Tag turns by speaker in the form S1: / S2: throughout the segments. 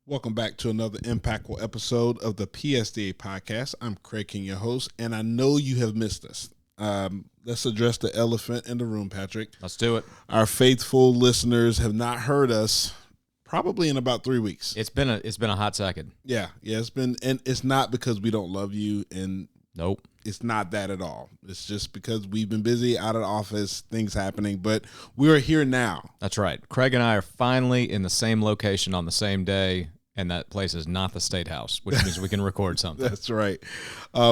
S1: Welcome back to another impactful episode of the PSTA podcast. I'm Craig King, your host, and I know you have missed us. Let's address the elephant in the room, Patrick.
S2: Let's do it.
S1: Our faithful listeners have not heard us probably in about 3 weeks.
S2: It's been a hot second.
S1: Yeah, it's been, and it's not because we don't love you, and
S2: Nope.
S1: it's not that at all. It's just because we've been busy, out of the office, things happening, but we're here now.
S2: That's right. Craig and I are finally in the same location on the same day, and that place is not the State House, which means we can record something.
S1: That's right.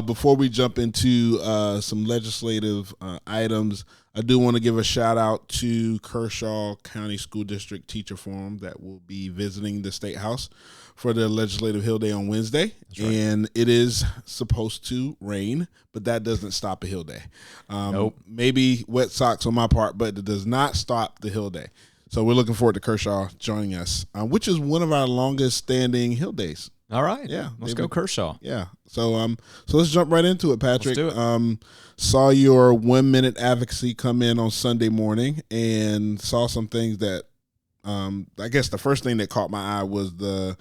S1: Before we jump into some legislative items, I do want to give a shout out to Kershaw County School District Teacher Forum that will be visiting the State House for the Legislative Hill Day on Wednesday.
S2: That's right.
S1: And it is supposed to rain, but that doesn't stop a Hill Day.
S2: Nope.
S1: Maybe wet socks on my part, but it does not stop the Hill Day. So we're looking forward to Kershaw joining us, which is one of our longest standing Hill Days.
S2: All right.
S1: Yeah.
S2: Let's go Kershaw.
S1: Yeah. So let's jump right into it, Patrick.
S2: Let's do it.
S1: Saw your 1 minute advocacy come in on Sunday morning and saw some things that I guess the first thing that caught my eye was the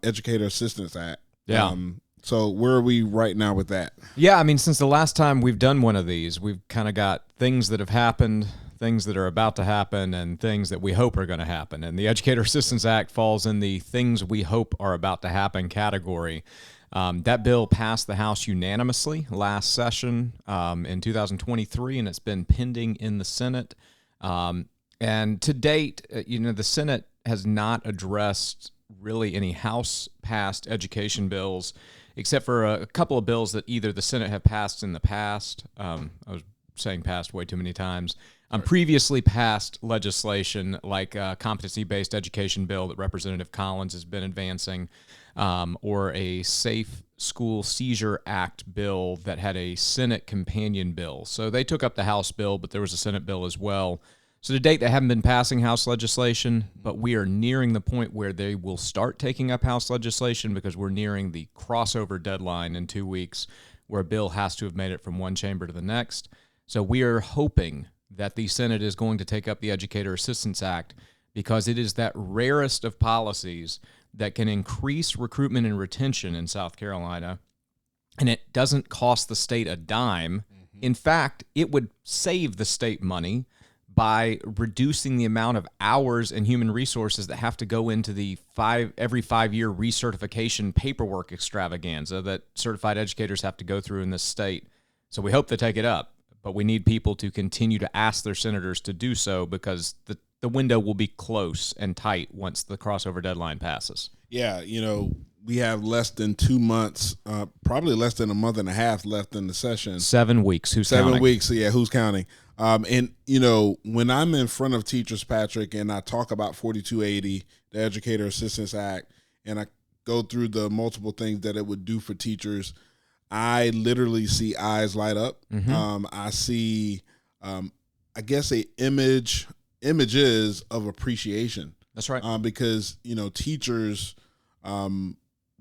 S1: Educator Assistance Act.
S2: Yeah.
S1: So where are we right now with that?
S2: Yeah, I mean, since the last time we've done one of these, we've kind of got things that have happened, things that are about to happen, and things that we hope are going to happen. And the Educator Assistance Act falls in the things we hope are about to happen category. That bill passed the House unanimously last session in 2023, and it's been pending in the Senate. And to date, the Senate has not addressed really any House-passed education bills, except for a couple of bills that either the Senate have passed in the past. I was saying passed way too many times. Previously passed legislation like a competency-based education bill that Representative Collins has been advancing, or a Safe School Seizure Act bill that had a Senate companion bill. So they took up the House bill, but there was a Senate bill as well. So to date, they haven't been passing House legislation, but we are nearing the point where they will start taking up House legislation because we're nearing the crossover deadline in 2 weeks where a bill has to have made it from one chamber to the next. So we are hoping that the Senate is going to take up the Educator Assistance Act because it is that rarest of policies that can increase recruitment and retention in South Carolina, and it doesn't cost the state a dime. In fact, it would save the state money by reducing the amount of hours and human resources that have to go into the every 5 year recertification paperwork extravaganza that certified educators have to go through in this state. So we hope they take it up, but we need people to continue to ask their senators to do so because the window will be close and tight once the crossover deadline passes.
S1: Yeah, we have less than 2 months, probably less than a month and a half left in the session.
S2: 7 weeks. Who's
S1: 7
S2: counting?
S1: weeks. Yeah, who's counting? And when I'm in front of teachers, Patrick, and I talk about 4280, the Educator Assistance Act, and I go through the multiple things that it would do for teachers, I literally see eyes light up.
S2: Mm-hmm.
S1: I see, I guess, images of appreciation.
S2: That's right.
S1: Because teachers,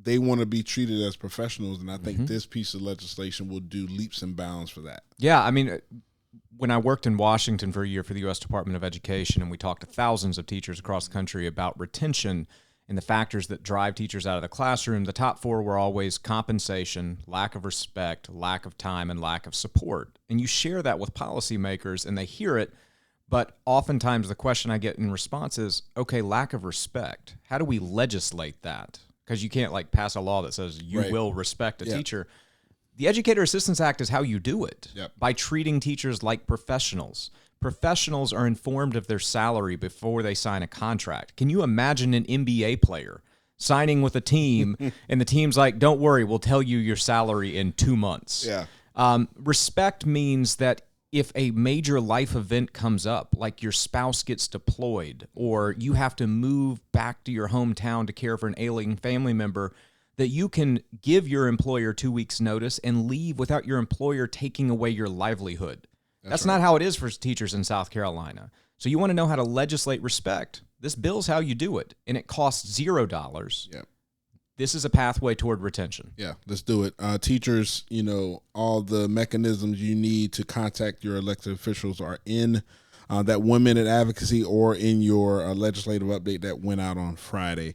S1: they want to be treated as professionals, and I think this piece of legislation will do leaps and bounds for that.
S2: Yeah, I mean, when I worked in Washington for a year for the U.S. Department of Education, and we talked to thousands of teachers across the country about retention and the factors that drive teachers out of the classroom, the top four were always compensation, lack of respect, lack of time, and lack of support. And you share that with policymakers, and they hear it, but oftentimes the question I get in response is, okay, lack of respect. How do we legislate that? Because you can't pass a law that says you will respect a teacher. The Educator Assistance Act is how you do it, by treating teachers like professionals. Professionals are informed of their salary before they sign a contract. Can you imagine an NBA player signing with a team and the team's like, don't worry, we'll tell you your salary in 2 months?
S1: Yeah.
S2: Respect means that if a major life event comes up, like your spouse gets deployed or you have to move back to your hometown to care for an ailing family member, that you can give your employer 2 weeks notice and leave without your employer taking away your livelihood. That's right. Not how it is for teachers in South Carolina. So you want to know how to legislate respect. This bill's how you do it, and it costs $0.
S1: Yep.
S2: This is a pathway toward retention.
S1: Yeah, let's do it. Teachers, all the mechanisms you need to contact your elected officials are in that 1 minute advocacy or in your legislative update that went out on Friday.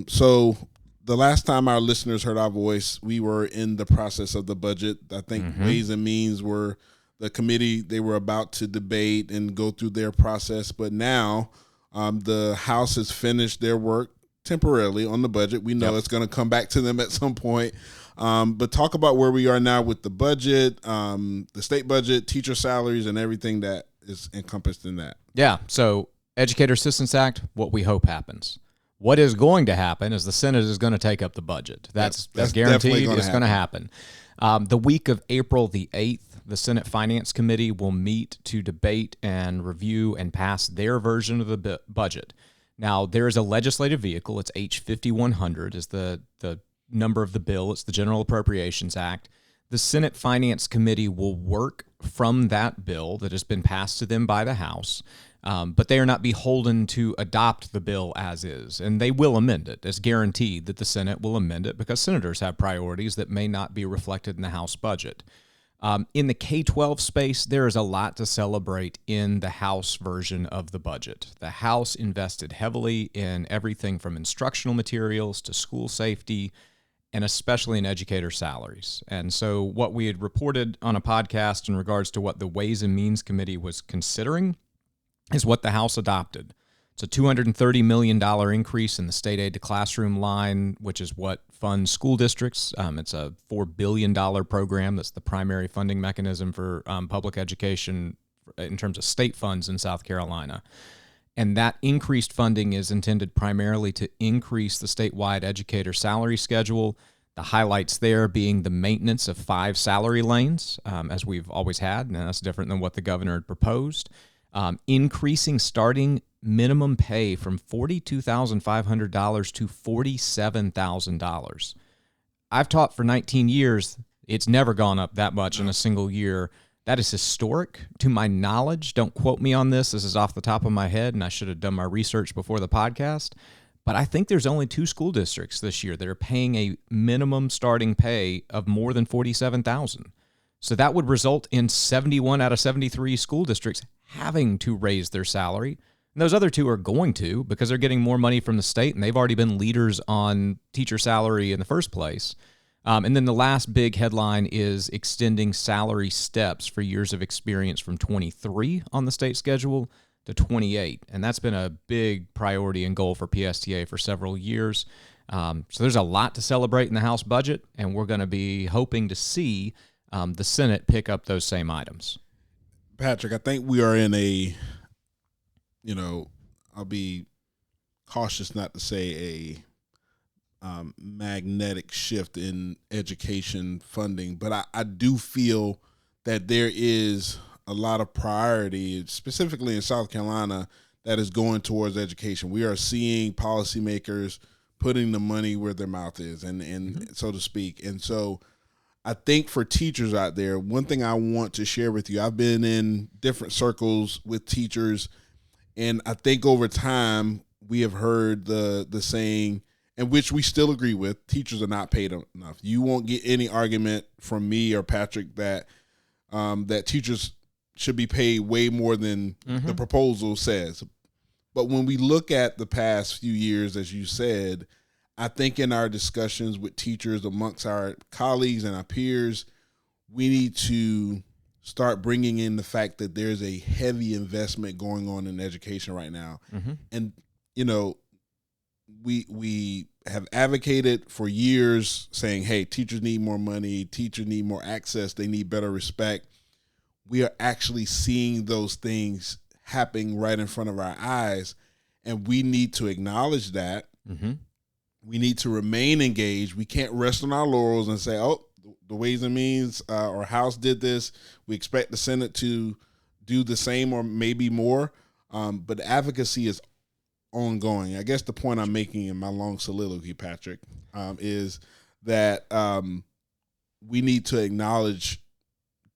S1: So the last time our listeners heard our voice, we were in the process of the budget. I think Ways and Means were the committee. They were about to debate and go through their process. But now the House has finished their work temporarily on the budget. We know it's going to come back to them at some point. But talk about where we are now with the budget, the state budget, teacher salaries, and everything that is encompassed in that.
S2: Yeah. So Educator Assistance Act, what we hope happens. What is going to happen is the Senate is going to take up the budget. That's guaranteed. It's going to happen. The week of April the 8th, the Senate Finance Committee will meet to debate and review and pass their version of the budget. Now, there is a legislative vehicle. It's H 5100 is the number of the bill. It's the General Appropriations Act. The Senate Finance Committee will work from that bill that has been passed to them by the House, but they are not beholden to adopt the bill as is, and they will amend it. It's guaranteed that the Senate will amend it because senators have priorities that may not be reflected in the House budget. In the K-12 space, there is a lot to celebrate in the House version of the budget. The House invested heavily in everything from instructional materials to school safety, and especially in educator salaries. And so what we had reported on a podcast in regards to what the Ways and Means Committee was considering is what the House adopted. It's a $230 million increase in the state aid to classroom line, which is what funds school districts. It's a $4 billion program that's the primary funding mechanism for public education in terms of state funds in South Carolina. And that increased funding is intended primarily to increase the statewide educator salary schedule. The highlights there being the maintenance of 5 salary lanes, as we've always had, and that's different than what the governor had proposed. Increasing starting minimum pay from $42,500 to $47,000. I've taught for 19 years. It's never gone up that much in a single year. That is historic to my knowledge. Don't quote me on this. This is off the top of my head, and I should have done my research before the podcast. But I think there's only 2 school districts this year that are paying a minimum starting pay of more than $47,000. So that would result in 71 out of 73 school districts having to raise their salary. And those other 2 are going to because they're getting more money from the state, and they've already been leaders on teacher salary in the first place. And then the last big headline is extending salary steps for years of experience from 23 on the state schedule to 28. And that's been a big priority and goal for PSTA for several years. So there's a lot to celebrate in the House budget, and we're going to be hoping to see the Senate pick up those same items.
S1: Patrick, I think we are in a, I'll be cautious not to say a magnetic shift in education funding, but I do feel that there is a lot of priority, specifically in South Carolina, that is going towards education. We are seeing policymakers putting the money where their mouth is, and so to speak. And so I think for teachers out there, one thing I want to share with you, I've been in different circles with teachers, and I think over time we have heard the saying, and which we still agree with, teachers are not paid enough. You won't get any argument from me or Patrick that that teachers should be paid way more than the proposal says. But when we look at the past few years, as you said, I think in our discussions with teachers amongst our colleagues and our peers, we need to start bringing in the fact that there's a heavy investment going on in education right now. And, we have advocated for years saying, hey, teachers need more money, teachers need more access, they need better respect. We are actually seeing those things happening right in front of our eyes, and we need to acknowledge that. We need to remain engaged. We can't rest on our laurels and say, oh, the Ways and Means or House did this. We expect the Senate to do the same or maybe more. But advocacy is ongoing. I guess the point I'm making in my long soliloquy, Patrick, is that we need to acknowledge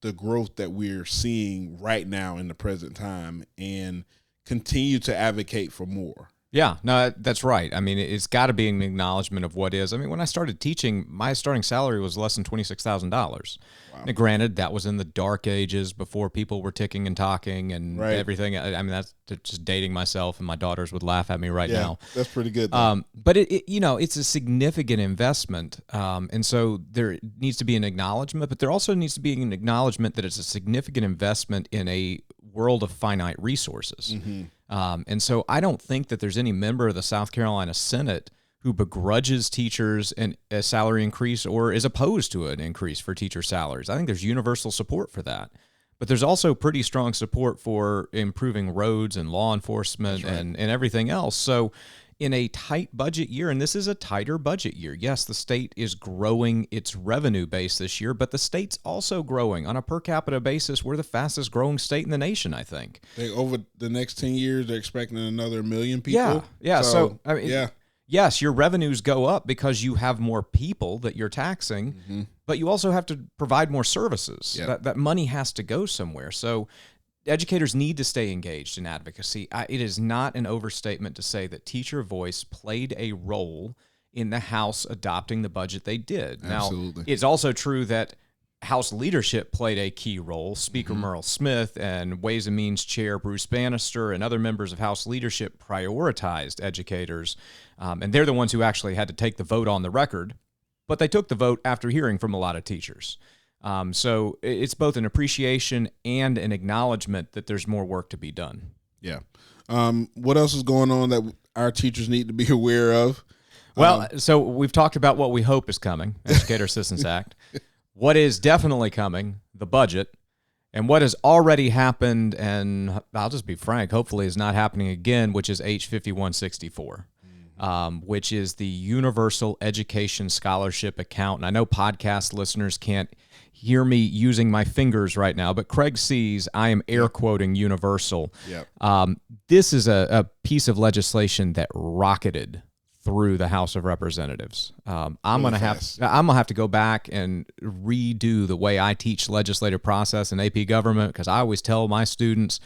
S1: the growth that we're seeing right now in the present time and continue to advocate for more.
S2: Yeah, no, that's right. I mean, it's got to be an acknowledgement of what is. I mean, when I started teaching, my starting salary was less than $26,000.
S1: Wow.
S2: Now, granted, that was in the dark ages before people were ticking and talking and
S1: Right.
S2: everything. I mean, that's just dating myself, and my daughters would laugh at me right
S1: Yeah,
S2: now.
S1: that's pretty good, though.
S2: But it's a significant investment, and so there needs to be an acknowledgement. But there also needs to be an acknowledgement that it's a significant investment in a world of finite resources. And so I don't think that there's any member of the South Carolina Senate who begrudges teachers a salary increase or is opposed to an increase for teacher salaries. I think there's universal support for that. But there's also pretty strong support for improving roads and law enforcement and everything else. So in a tight budget year, and this is a tighter budget year, yes, the state is growing its revenue base this year, but the state's also growing. On a per capita basis, we're the fastest growing state in the nation, I think.
S1: Over the next 10 years, they're expecting another 1 million people.
S2: Yeah. So I mean,
S1: yeah.
S2: Yes, your revenues go up because you have more people that you're taxing, but you also have to provide more services.
S1: Yep.
S2: That money has to go somewhere. So educators need to stay engaged in advocacy. It is not an overstatement to say that teacher voice played a role in the House adopting the budget they did.
S1: Absolutely.
S2: Now, it's also true that House leadership played a key role. Speaker Merle Smith and Ways and Means Chair Bruce Bannister and other members of House leadership prioritized educators, and they're the ones who actually had to take the vote on the record, but they took the vote after hearing from a lot of teachers. So it's both an appreciation and an acknowledgement that there's more work to be done.
S1: Yeah. What else is going on that our teachers need to be aware of?
S2: Well, so we've talked about what we hope is coming, Educator Assistance Act. What is definitely coming, the budget, and what has already happened, and I'll just be frank, hopefully is not happening again, which is H 5164, which is the Universal Education Scholarship Account. And I know podcast listeners can't hear me using my fingers right now, but Craig sees I am air quoting universal.
S1: Yep.
S2: This is a piece of legislation that rocketed through the House of Representatives. I'm gonna have to go back and redo the way I teach legislative process in AP government, because I always tell my students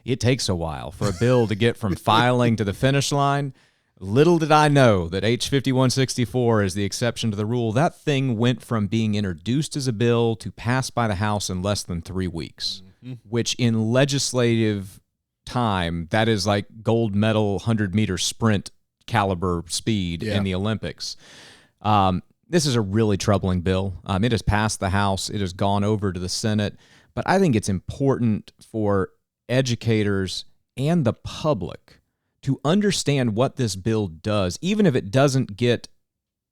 S2: it takes a while for a bill to get from filing to the finish line. Little did I know that H 5164 is the exception to the rule. That thing went from being introduced as a bill to passed by the House in less than 3 weeks, which in legislative time, that is like gold medal 100-meter sprint caliber speed in the Olympics. This is a really troubling bill. It has passed the House. It has gone over to the Senate. But I think it's important for educators and the public to understand what this bill does, even if it doesn't get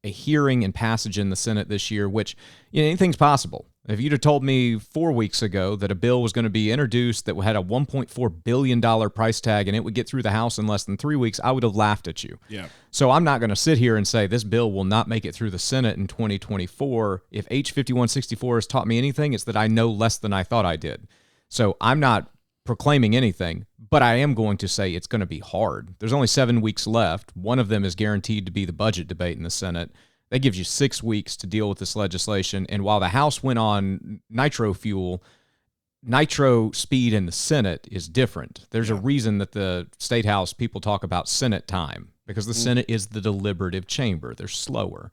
S2: a hearing and passage in the Senate this year, which, anything's possible. If you'd have told me 4 weeks ago that a bill was going to be introduced that had a $1.4 billion price tag and it would get through the House in less than 3 weeks, I would have laughed at you.
S1: Yeah.
S2: So I'm not going to sit here and say this bill will not make it through the Senate in 2024. If H 5164 has taught me anything, it's that I know less than I thought I did. So I'm not proclaiming anything, but I am going to say it's going to be hard. There's only 7 weeks left. One of them is guaranteed to be the budget debate in the Senate. That gives you 6 weeks to deal with this legislation. And while the House went on nitro fuel, nitro speed in the Senate is different. There's a reason that the State House people talk about Senate time, because the Senate is the deliberative chamber. They're slower.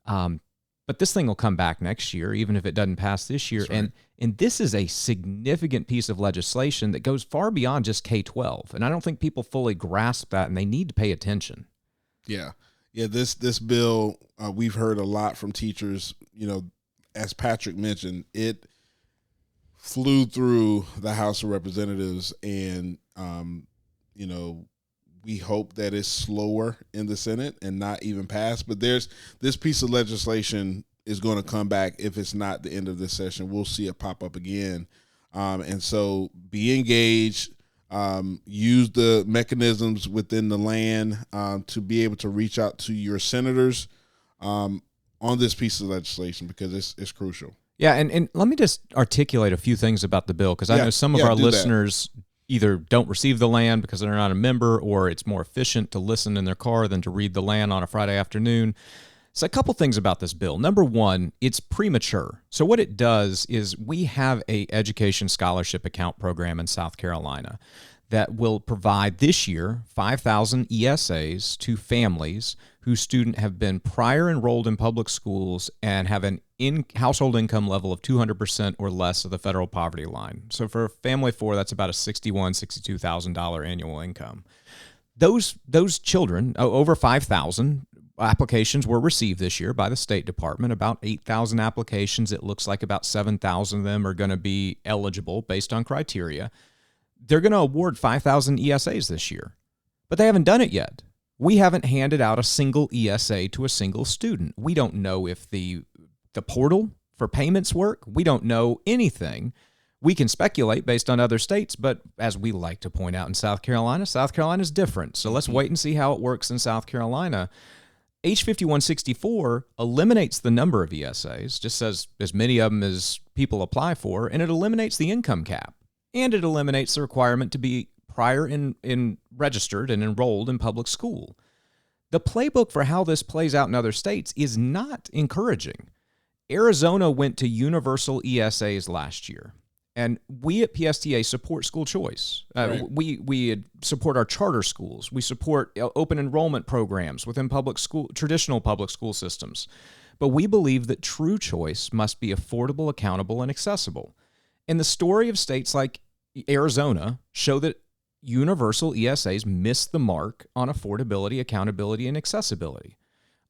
S2: But this thing will come back next year, even if it doesn't pass this year.
S1: Right.
S2: And this is a significant piece of legislation that goes far beyond just K-12. And I don't think people fully grasp that, and they need to pay attention.
S1: Yeah. Yeah, this bill, we've heard a lot from teachers. As Patrick mentioned, it flew through the House of Representatives, and we hope that it's slower in the Senate and not even pass. But this piece of legislation is going to come back. If it's not the end of this session, we'll see it pop up again. And so be engaged. Use the mechanisms within the land to be able to reach out to your senators on this piece of legislation, because it's crucial.
S2: Yeah, and let me just articulate a few things about the bill, because I know some of our listeners either don't receive the land because they're not a member, or it's more efficient to listen in their car than to read the land on a Friday afternoon. So a couple things about this bill. Number one, it's premature. So what it does is we have a education scholarship account program in South Carolina that will provide this year 5,000 ESAs to families whose students have been prior enrolled in public schools and have an household income level of 200% or less of the federal poverty line. So for a family of four, that's about a $61,000, $62,000 annual income. Those children, over 5,000 applications were received this year by the State Department, about 8,000 applications. It looks like about 7,000 of them are going to be eligible based on criteria. They're going to award 5,000 ESAs this year, but they haven't done it yet. We haven't handed out a single ESA to a single student. We don't know if the portal for payments work. We don't know anything. We can speculate based on other states, but as we like to point out in South Carolina is different. So let's wait and see how it works in South Carolina. H5164 eliminates the number of ESAs, just says as many of them as people apply for, and it eliminates the income cap. And it eliminates the requirement to be prior in registered and enrolled in public school. The playbook for how this plays out in other states is not encouraging. Arizona went to universal ESAs last year, and we at PSTA support school choice.
S1: Right.
S2: We support our charter schools. We support open enrollment programs within traditional public school systems. But we believe that true choice must be affordable, accountable, and accessible. And the story of states like Arizona show that universal ESAs miss the mark on affordability, accountability, and accessibility.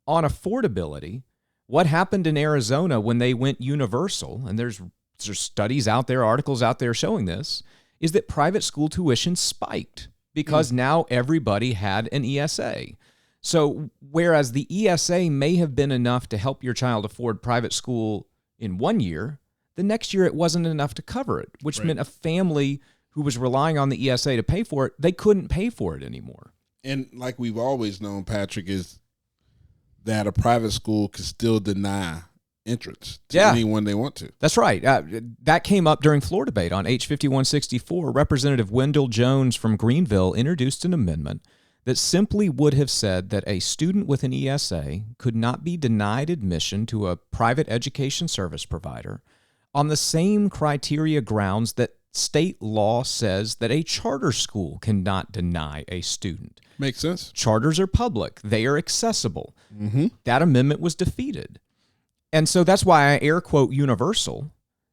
S2: On affordability, what happened in Arizona when they went universal, and there's studies out there, articles out there showing this, is that private school tuition spiked because now everybody had an ESA. So whereas the ESA may have been enough to help your child afford private school in 1 year, the next year it wasn't enough to cover it, which meant a family who was relying on the ESA to pay for it, they couldn't pay for it anymore. And
S1: like we've always known, Patrick, is that a private school can still deny entrance to anyone they want to.
S2: That's right. That came up during floor debate on H5164. Representative Wendell Jones from Greenville introduced an amendment that simply would have said that a student with an ESA could not be denied admission to a private education service provider on the same criteria grounds that state law says that a charter school cannot deny a student.
S1: Makes sense.
S2: Charters are public. They are accessible. That amendment was defeated. And so that's why I air quote universal.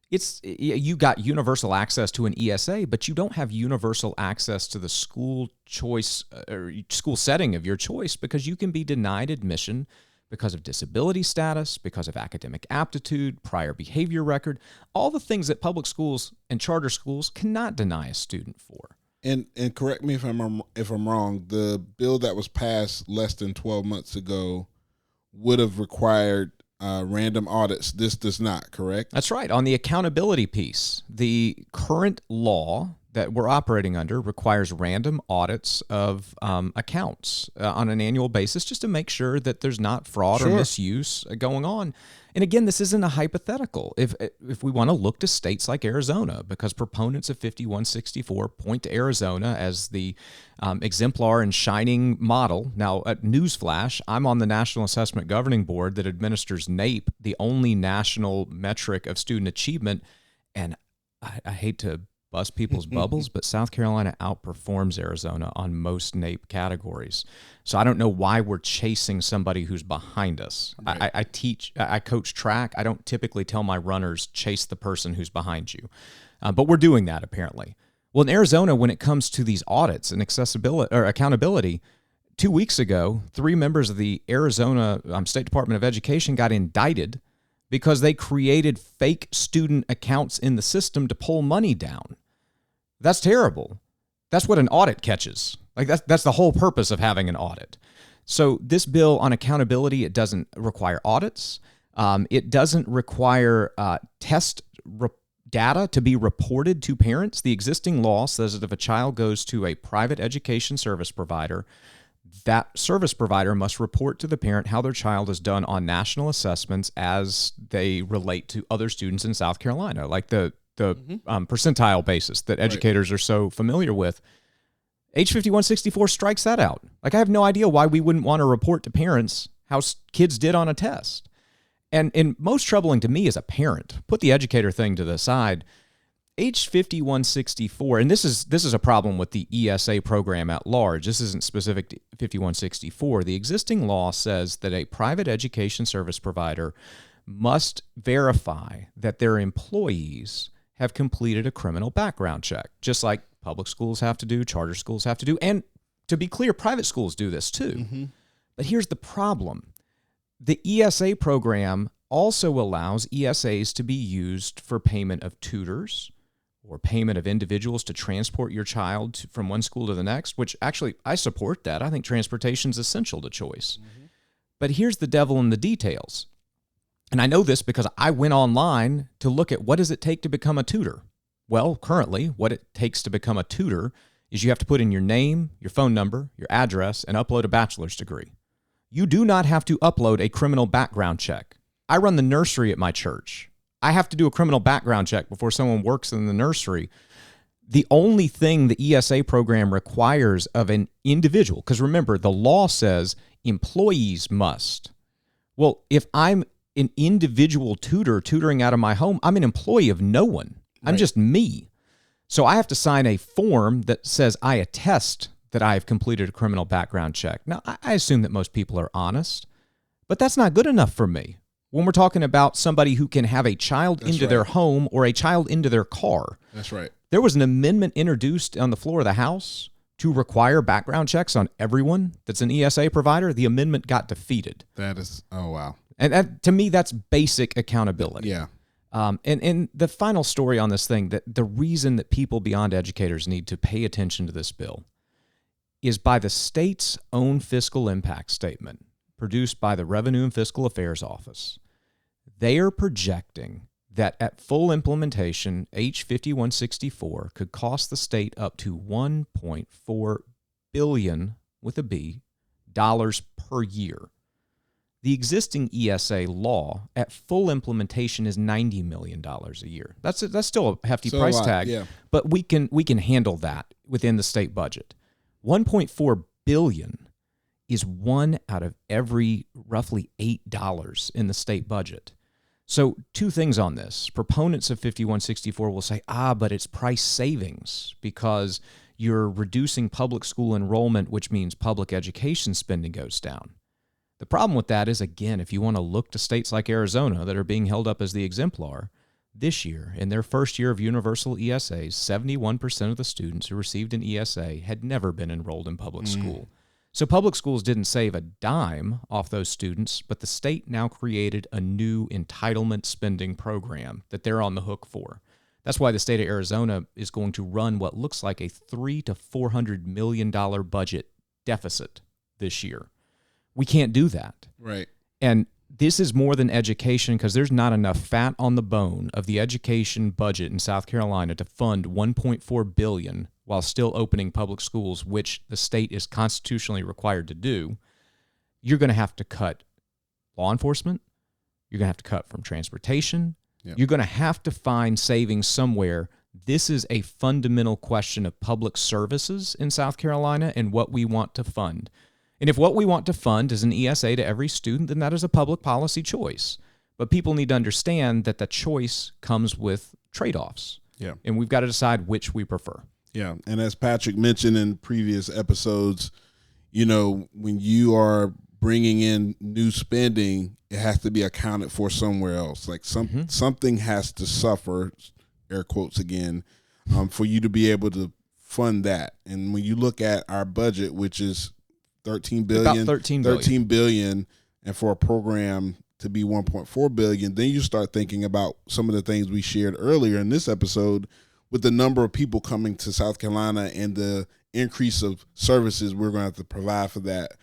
S2: You got universal access to an ESA, but you don't have universal access to the school choice or school setting of your choice because you can be denied admission because of disability status, because of academic aptitude, prior behavior record, all the things that public schools and charter schools cannot deny a student for.
S1: And correct me if I'm wrong, the bill that was passed less than 12 months ago would have required random audits. This does not, correct?
S2: That's right. On the accountability piece, the current law that we're operating under requires random audits of accounts on an annual basis just to make sure that there's not fraud or misuse going on. And again, this isn't a hypothetical. If we want to look to states like Arizona, because proponents of 5164 point to Arizona as the exemplar and shining model. Now, at newsflash, I'm on the National Assessment Governing Board that administers NAEP, the only national metric of student achievement. And I hate to bust people's bubbles, but South Carolina outperforms Arizona on most NAEP categories. So I don't know why we're chasing somebody who's behind us. Right. I coach track. I don't typically tell my runners, chase the person who's behind you. But we're doing that apparently. Well, in Arizona, when it comes to these audits and accessibility or accountability, 2 weeks ago, 3 members of the Arizona State Department of Education got indicted because they created fake student accounts in the system to pull money down. That's terrible. That's what an audit catches. Like that's the whole purpose of having an audit. So this bill on accountability, it doesn't require audits. It doesn't require data to be reported to parents. The existing law says that if a child goes to a private education service provider, that service provider must report to the parent how their child has done on national assessments as they relate to other students in South Carolina, like the percentile basis that educators are so familiar with. H5164 strikes that out. Like, I have no idea why we wouldn't want to report to parents how kids did on a test. And most troubling to me as a parent, put the educator thing to the side, H5164, and this is a problem with the ESA program at large. This isn't specific to 5164. The existing law says that a private education service provider must verify that their employees have completed a criminal background check, just like public schools have to do, charter schools have to do, and to be clear, private schools do this too. Mm-hmm. But here's the problem. The ESA program also allows ESAs to be used for payment of tutors or payment of individuals to transport your child from one school to the next, which actually I support that. I think transportation is essential to choice. Mm-hmm. But here's the devil in the details. And I know this because I went online to look at what does it take to become a tutor. Well, currently, what it takes to become a tutor is you have to put in your name, your phone number, your address, and upload a bachelor's degree. You do not have to upload a criminal background check. I run the nursery at my church. I have to do a criminal background check before someone works in the nursery. The only thing the ESA program requires of an individual, because remember, the law says employees must. Well, if I'm an individual tutor tutoring out of my home, I'm an employee of no one. I'm just me. So I have to sign a form that says I attest that I have completed a criminal background check. Now, I assume that most people are honest, but that's not good enough for me. When we're talking about somebody who can have a child into their home or a child into their car.
S1: That's right.
S2: There was an amendment introduced on the floor of the House to require background checks on everyone that's an ESA provider. The amendment got defeated.
S1: That is, oh, wow.
S2: And that, to me, that's basic accountability.
S1: Yeah.
S2: And the final story on this thing, that the reason that people beyond educators need to pay attention to this bill is by the state's own fiscal impact statement produced by the Revenue and Fiscal Affairs Office. They are projecting that at full implementation, H5164 could cost the state up to $1.4 billion, with a B, dollars per year. The existing ESA law at full implementation is $90 million a year. That's still a hefty price tag,
S1: yeah.
S2: But we can handle that within the state budget. $1.4 billion is one out of every roughly $8 in the state budget. So two things on this. Proponents of 5164 will say, but it's price savings because you're reducing public school enrollment, which means public education spending goes down. The problem with that is, again, if you want to look to states like Arizona that are being held up as the exemplar, this year, in their first year of universal ESAs, 71% of the students who received an ESA had never been enrolled in public school. So public schools didn't save a dime off those students, but the state now created a new entitlement spending program that they're on the hook for. That's why the state of Arizona is going to run what looks like a $300 to $400 million budget deficit this year. We can't do that.
S1: Right.
S2: And this is more than education, because there's not enough fat on the bone of the education budget in South Carolina to fund $1.4 billion while still opening public schools, which the state is constitutionally required to do. You're going to have to cut law enforcement. You're going to have to cut from transportation. Yep. You're going to have to find savings somewhere. This is a fundamental question of public services in South Carolina and what we want to fund. And if what we want to fund is an ESA to every student, then that is a public policy choice. But people need to understand that the choice comes with trade-offs.
S1: Yeah.
S2: And we've got to decide which we prefer.
S1: Yeah. And as Patrick mentioned in previous episodes, when you are bringing in new spending, it has to be accounted for somewhere else. Like something has to suffer, air quotes again, for you to be able to fund that. And when you look at our budget, which is $13 billion, and for a program to be $1.4 billion, then you start thinking about some of the things we shared earlier in this episode with the number of people coming to South Carolina and the increase of services we're going to have to provide for that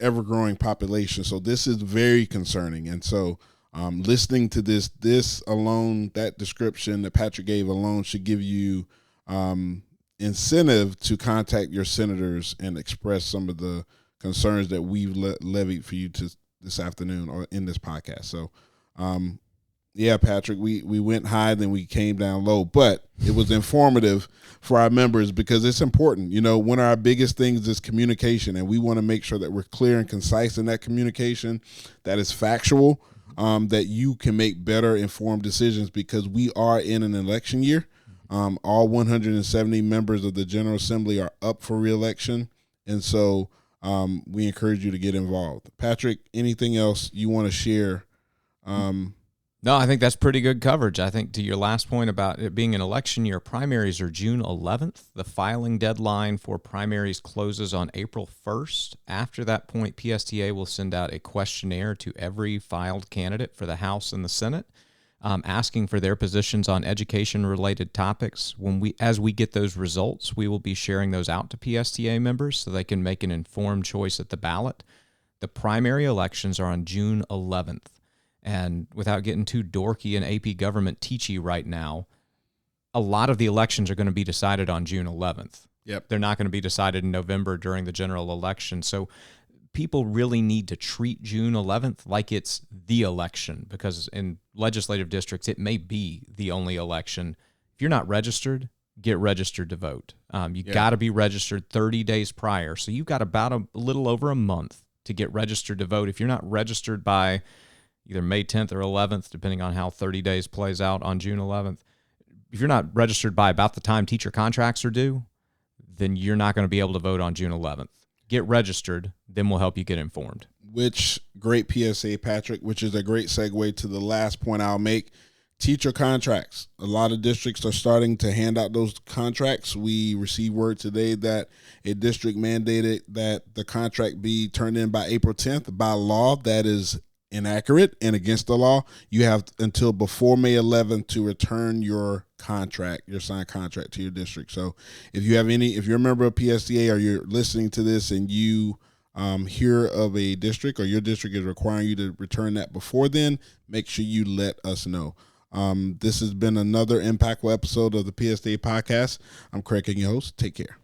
S1: ever-growing population. So this is very concerning. And so listening to this alone, that description that Patrick gave alone should give you incentive to contact your senators and express some of the concerns that we've levied for you to this afternoon or in this podcast. So, Patrick, we went high, then we came down low, but it was informative for our members because it's important. One of our biggest things is communication, and we want to make sure that we're clear and concise in that communication, that is factual, that you can make better informed decisions, because we are in an election year. All 170 members of the General Assembly are up for re-election, and so we encourage you to get involved. Patrick, anything else you want to share?
S2: No, I think that's pretty good coverage. I think to your last point about it being an election year, primaries are June 11th. The filing deadline for primaries closes on April 1st. After that point, PSTA will send out a questionnaire to every filed candidate for the House and the Senate, asking for their positions on education-related topics. As we get those results, we will be sharing those out to PSTA members so they can make an informed choice at the ballot. The primary elections are on June 11th. And without getting too dorky and AP government teachy right now, a lot of the elections are going to be decided on June 11th.
S1: Yep.
S2: They're not going to be decided in November during the general election. So people really need to treat June 11th like it's the election, because in legislative districts, it may be the only election. If you're not registered, get registered to vote. You got to be registered 30 days prior. So you've got about a little over a month to get registered to vote. If you're not registered by either May 10th or 11th, depending on how 30 days plays out on June 11th. If you're not registered by about the time teacher contracts are due, then you're not going to be able to vote on June 11th. Get registered, then we'll help you get informed.
S1: Which great PSA, Patrick, which is a great segue to the last point I'll make. Teacher contracts. A lot of districts are starting to hand out those contracts. We received word today that a district mandated that the contract be turned in by April 10th. By law, that is inaccurate and against the law. You have until before May 11th to return your contract, your signed contract, to your district. So if you're a member of PSTA or you're listening to this and you hear of a district or your district is requiring you to return that before then, make sure you let us know. This has been another impactful episode of the PSTA podcast. I'm Craig, your host. Take care.